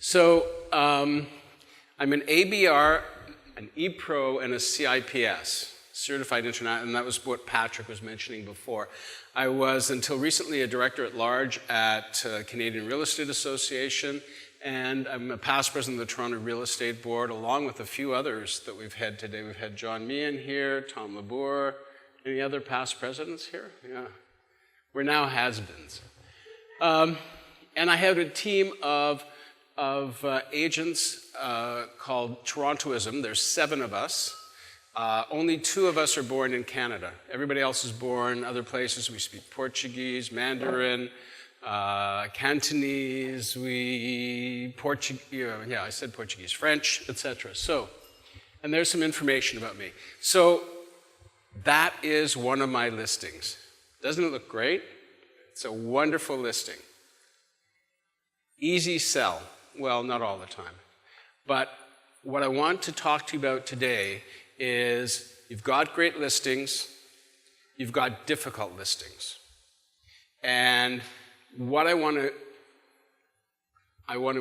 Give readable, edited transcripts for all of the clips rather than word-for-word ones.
So I'm an ABR, an ePro, and a CIPS, Certified International, and that was what Patrick was mentioning before. I was, until recently, a director at large at Canadian Real Estate Association, and I'm a past president of the Toronto Real Estate Board, along with a few others that we've had today. We've had John Meehan here, Tom Labour. Any other past presidents here? Yeah. We're now has-beens. And I have a team of agents called Torontoism. There's 7 of us. Only 2 of us are born in Canada. Everybody else is born other places. We speak Portuguese, Mandarin, Cantonese, I said Portuguese, French, etc. So, and there's some information about me. So that is one of my listings. Doesn't it look great? It's a wonderful listing. Easy sell. Well, not all the time. But what I want to talk to you about today is you've got great listings, you've got difficult listings. And what I want to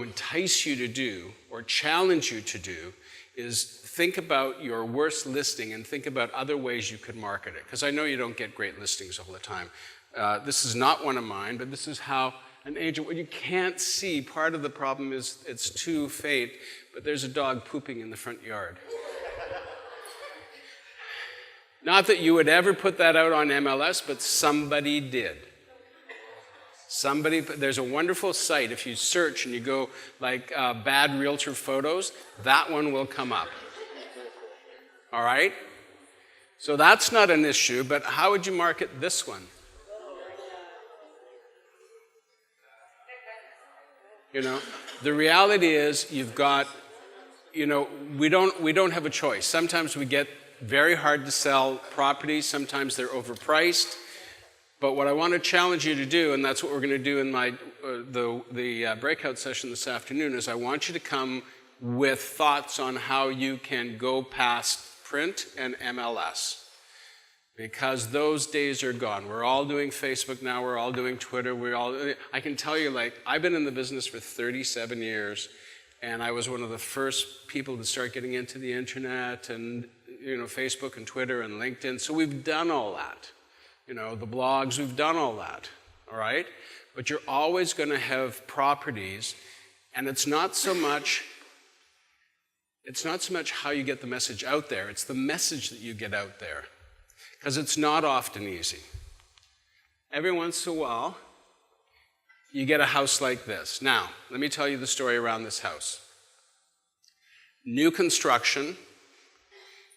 entice you to do, or challenge you to do, is think about your worst listing and think about other ways you could market it. Because I know you don't get great listings all the time. This is not one of mine, but this is how an agent, what you can't see, part of the problem is it's too faint, but there's a dog pooping in the front yard. Not that you would ever put that out on MLS, but somebody did. There's a wonderful site, if you search and you go like bad realtor photos, that one will come up. All right? So that's not an issue, but how would you market this one? You know, the reality is you've got, you know, we don't have a choice. Sometimes we get very hard to sell properties, sometimes they're overpriced. But what I want to challenge you to do, and that's what we're going to do in my the breakout session this afternoon, is I want you to come with thoughts on how you can go past print and MLS. Because those days are gone. We're all doing Facebook now, we're all doing Twitter, I can tell you, like, I've been in the business for 37 years, and I was one of the first people to start getting into the internet and, you know, Facebook and Twitter and LinkedIn. So we've done all that. You know, the blogs, we've done all that, all right? But you're always going to have properties, and it's not so much how you get the message out there, it's the message that you get out there. Because it's not often easy. Every once in a while, you get a house like this. Now, let me tell you the story around this house. New construction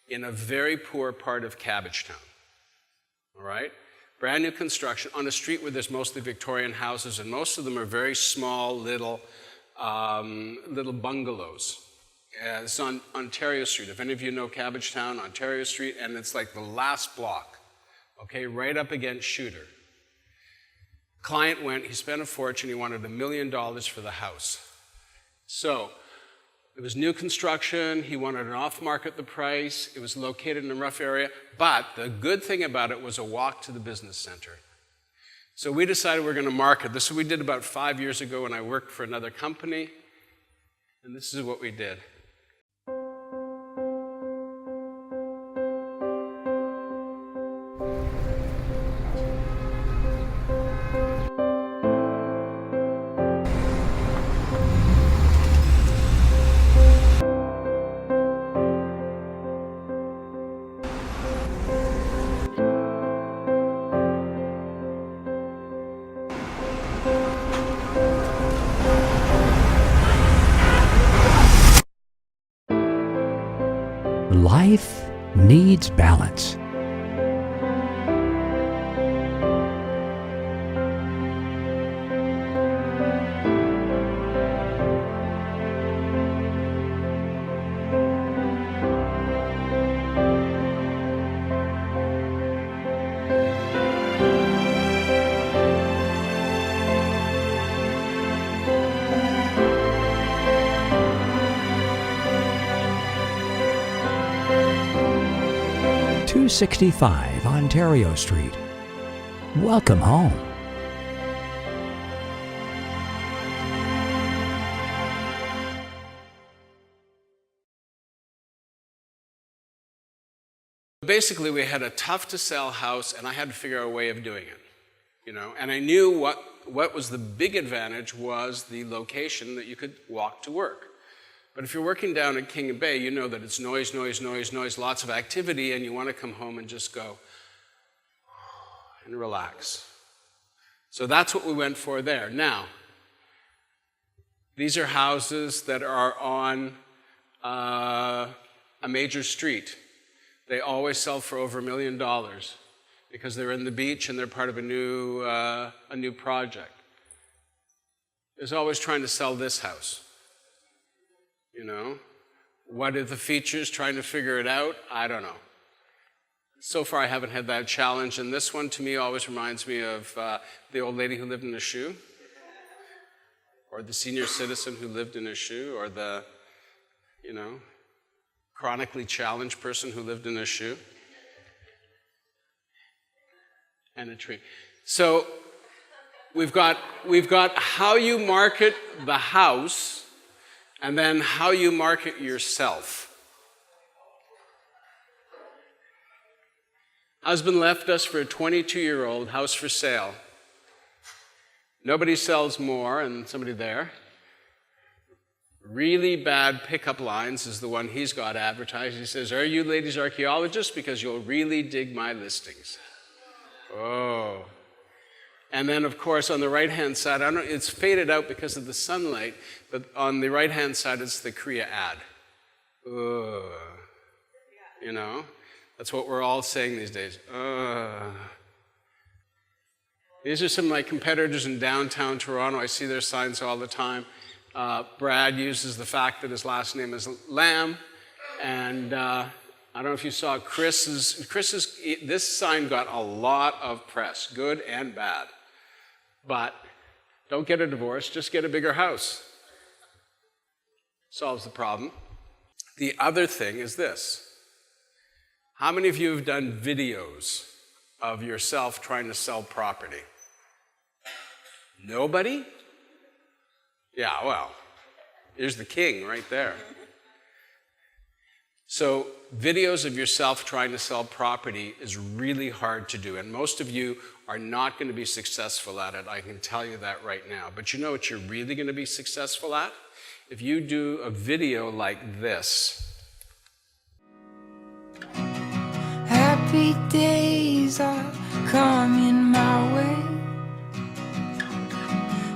in a very poor part of Cabbagetown. All right? Brand new construction on a street where there's mostly Victorian houses, and most of them are very small, little bungalows. It's on Ontario Street. If any of you know Cabbagetown, Ontario Street, and it's like the last block, okay, right up against Shooter. Client went, he spent a fortune, he wanted $1 million for the house. So, it was new construction, he wanted an off-market the price, it was located in a rough area, but the good thing about it was a walk to the business center. So we decided we're going to market this. So we did about 5 years ago when I worked for another company, and this is what we did. Life needs balance. .265 Ontario Street. Welcome home. basically we had a tough to sell house and I had to figure out a way of doing it, you know. And I knew what was the big advantage was the location, that you could walk to work. But if you're working down at King and Bay, you know that it's noise, noise, noise, noise, lots of activity, and you want to come home and just go and relax. So that's what we went for there. Now, these are houses that are on a major street. They always sell for over $1 million because they're in the beach and they're part of a new project. There's always trying to sell this house. You know, what are the features? Trying to figure it out? I don't know. So far, I haven't had that challenge, and this one to me always reminds me of the old lady who lived in a shoe, or the senior citizen who lived in a shoe, or the, you know, chronically challenged person who lived in a shoe, and a tree. So we've got how you market the house, and then how you market yourself. Husband left us for a 22-year-old house for sale. Nobody sells more, and somebody there. Really bad pickup lines is the one he's got advertised. He says, "Are you ladies archaeologists? Because you'll really dig my listings." Oh. And then, of course, on the right-hand side, I don't know, it's faded out because of the sunlight, but on the right-hand side, it's the Korea ad. Ugh. You know? That's what we're all saying these days. Ugh. These are some of my competitors in downtown Toronto. I see their signs all the time. Brad uses the fact that his last name is Lamb, and I don't know if you saw Chris's, this sign got a lot of press, good and bad. But don't get a divorce, just get a bigger house. Solves the problem. The other thing is this. How many of you have done videos of yourself trying to sell property? Nobody? Yeah, well, here's the king right there. So videos of yourself trying to sell property is really hard to do, and most of you are not going to be successful at it. I can tell you that right now. But you know what you're really going to be successful at? If you do a video like this. Happy days are coming my way.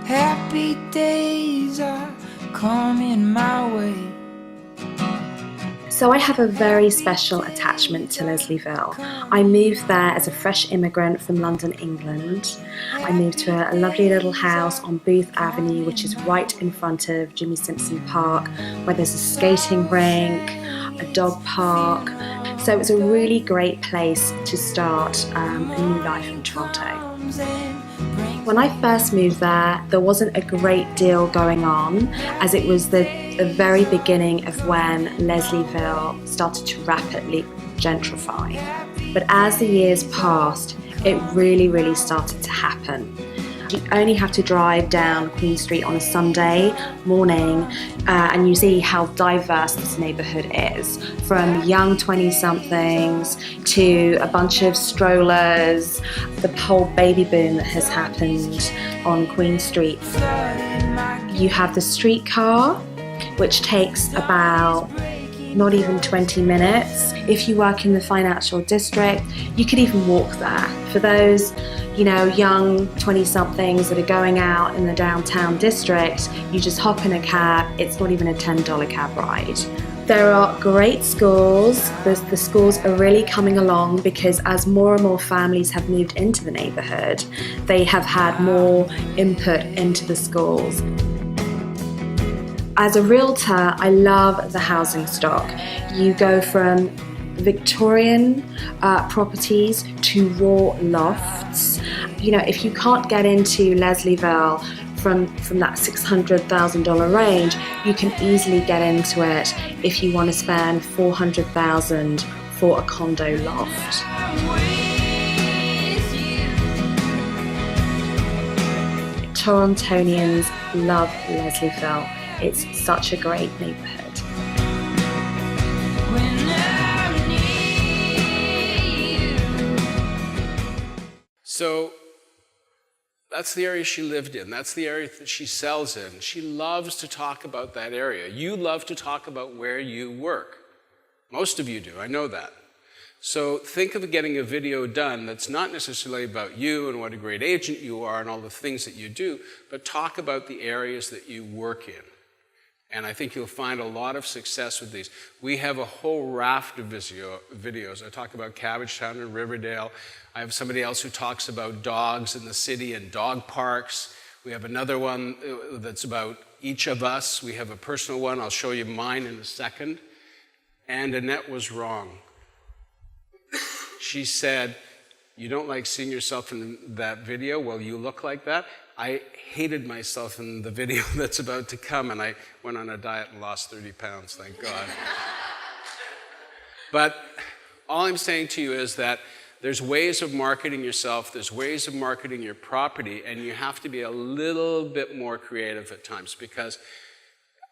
Happy days are coming my way. So I have a very special attachment to Leslieville. I moved there as a fresh immigrant from London, England. I moved to a lovely little house on Booth Avenue, which is right in front of Jimmy Simpson Park, where there's a skating rink, a dog park. So it's a really great place to start a new life in Toronto. When I first moved there wasn't a great deal going on, as it was the very beginning of when Leslieville started to rapidly gentrify. But as the years passed, it really started to happen. You only have to drive down Queen Street on a Sunday morning and you see how diverse this neighbourhood is, from young 20-somethings to a bunch of strollers, the whole baby boom that has happened on Queen Street. You have the streetcar, which takes about not even 20 minutes. If you work in the financial district, you could even walk there. For those, you know, young 20-somethings that are going out in the downtown district, you just hop in a cab. It's not even a $10 cab ride. There are great schools. The schools are really coming along because as more and more families have moved into the neighbourhood, they have had more input into the schools. As a realtor, I love the housing stock. You go from Victorian properties to raw lofts. You know, if you can't get into Leslieville from that $600,000 range, you can easily get into it if you want to spend $400,000 for a condo loft. Torontonians love Leslieville. It's such a great neighbourhood. When I need So that's the area she lived in. That's the area that she sells in. She loves to talk about that area. You love to talk about where you work. Most of you do, I know that. So think of getting a video done that's not necessarily about you and what a great agent you are and all the things that you do, but talk about the areas that you work in. And I think you'll find a lot of success with these. We have a whole raft of videos. I talk about Cabbagetown and Riverdale. I have somebody else who talks about dogs in the city and dog parks. We have another one that's about each of us. We have a personal one. I'll show you mine in a second. And Annette was wrong. She said, "You don't like seeing yourself in that video? Well, you look like that." I hated myself in the video that's about to come, and I went on a diet and lost 30 pounds, thank God. But all I'm saying to you is that there's ways of marketing yourself, there's ways of marketing your property, and you have to be a little bit more creative at times, because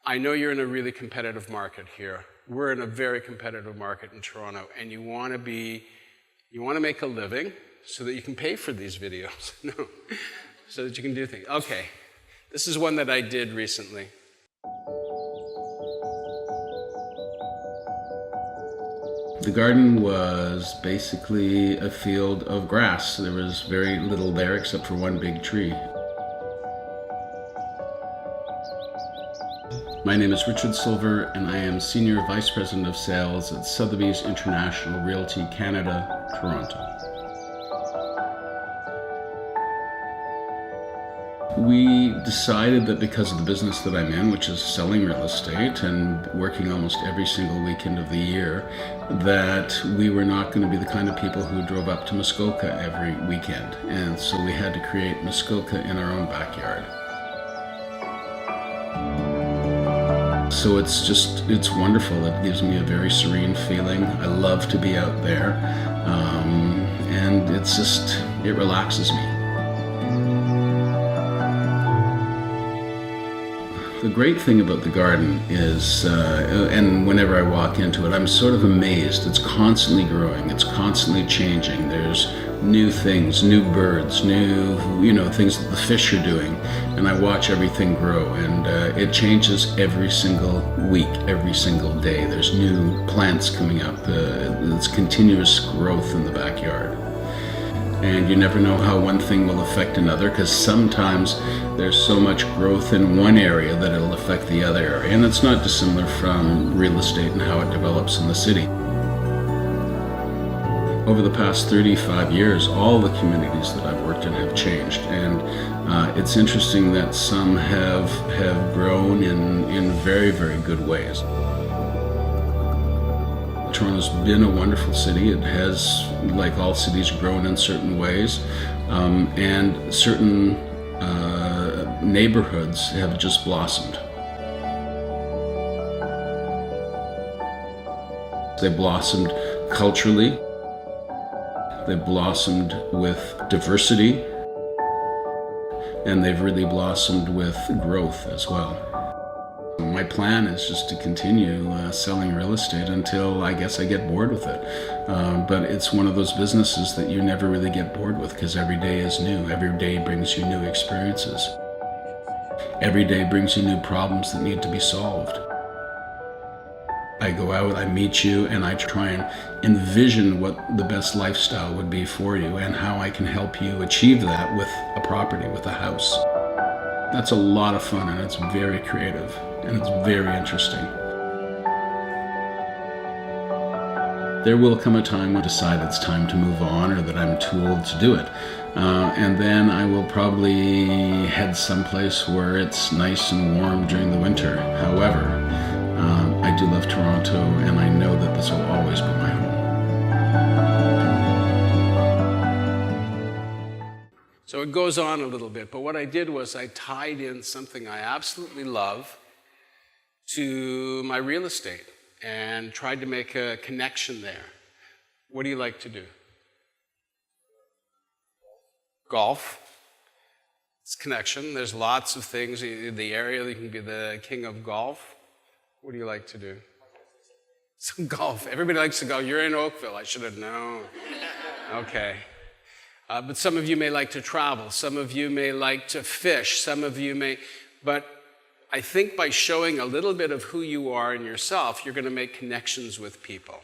I know you're in a really competitive market here. We're in a very competitive market in Toronto, and you want to make a living so that you can pay for these videos. No, so that you can do things. Okay, this is one that I did recently. The garden was basically a field of grass. There was very little there except for one big tree. My name is Richard Silver, and I am Senior Vice President of Sales at Sotheby's International Realty Canada, Toronto. We decided that because of the business that I'm in, which is selling real estate and working almost every single weekend of the year, that we were not going to be the kind of people who drove up to Muskoka every weekend. And so we had to create Muskoka in our own backyard. So it's wonderful. It gives me a very serene feeling. I love to be out there. And it relaxes me. The great thing about the garden is, and whenever I walk into it, I'm sort of amazed. It's constantly growing. It's constantly changing. There's new things, new birds, new, things that the fish are doing. And I watch everything grow, and it changes every single week, every single day. There's new plants coming up. It's continuous growth in the backyard. And you never know how one thing will affect another, because sometimes there's so much growth in one area that it'll affect the other area. And it's not dissimilar from real estate and how it develops in the city. Over the past 35 years, all the communities that I've worked in have changed. And it's interesting that some have grown in very, very good ways. Toronto's been a wonderful city. It has, like all cities, grown in certain ways, and certain neighborhoods have just blossomed. They blossomed culturally, they blossomed with diversity, and they've really blossomed with growth as well. My plan is just to continue selling real estate until I guess I get bored with it. But it's one of those businesses that you never really get bored with, because every day is new. Every day brings you new experiences. Every day brings you new problems that need to be solved. I go out, I meet you, and I try and envision what the best lifestyle would be for you and how I can help you achieve that with a property, with a house. That's a lot of fun, and it's very creative, and it's very interesting. There will come a time when I decide it's time to move on, or that I'm too old to do it. And then I will probably head someplace where it's nice and warm during the winter. However, I do love Toronto, and I know that this will always be my home. So it goes on a little bit, but what I did was I tied in something I absolutely love to my real estate and tried to make a connection there. What do you like to do? Golf. It's connection. There's lots of things. In the area, you can be the king of golf. What do you like to do? Some golf. Everybody likes to go. You're in Oakville. I should have known. Okay. But some of you may like to travel. Some of you may like to fish. Some of you may, but I think by showing a little bit of who you are and yourself, you're going to make connections with people.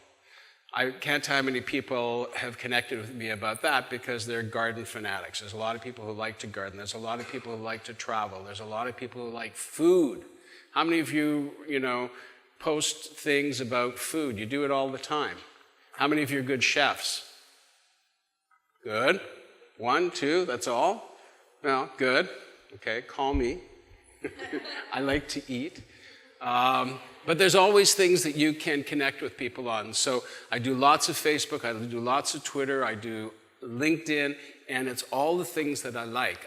I can't tell how many people have connected with me about that because they're garden fanatics. There's a lot of people who like to garden. There's a lot of people who like to travel. There's a lot of people who like food. How many of you, post things about food? You do it all the time. How many of you are good chefs? Good. 1, 2, that's all? Well, good. Okay, call me. I like to eat. But there's always things that you can connect with people on. So I do lots of Facebook, I do lots of Twitter, I do LinkedIn, and it's all the things that I like.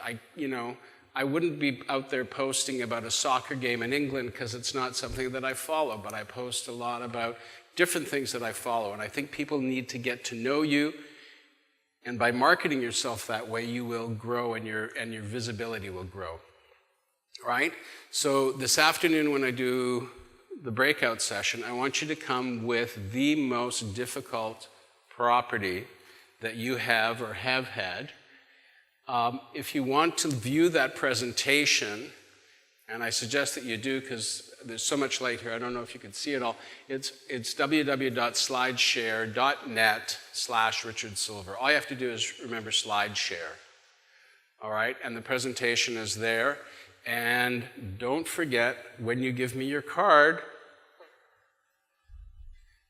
I wouldn't be out there posting about a soccer game in England because it's not something that I follow, but I post a lot about different things that I follow. And I think people need to get to know you. And by marketing yourself that way, you will grow and your visibility will grow. Right? So this afternoon when I do the breakout session, I want you to come with the most difficult property that you have or have had. If you want to view that presentation, and I suggest that you do because there's so much light here, I don't know if you can see it all, it's www.slideshare.net/Richard Silver. All you have to do is remember SlideShare. All right? And the presentation is there. And don't forget, when you give me your card,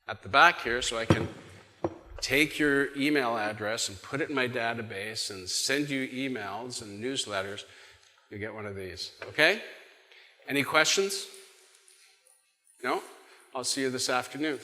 at the back here, so I can take your email address and put it in my database and send you emails and newsletters, you get one of these. Okay? Any questions? No? I'll see you this afternoon.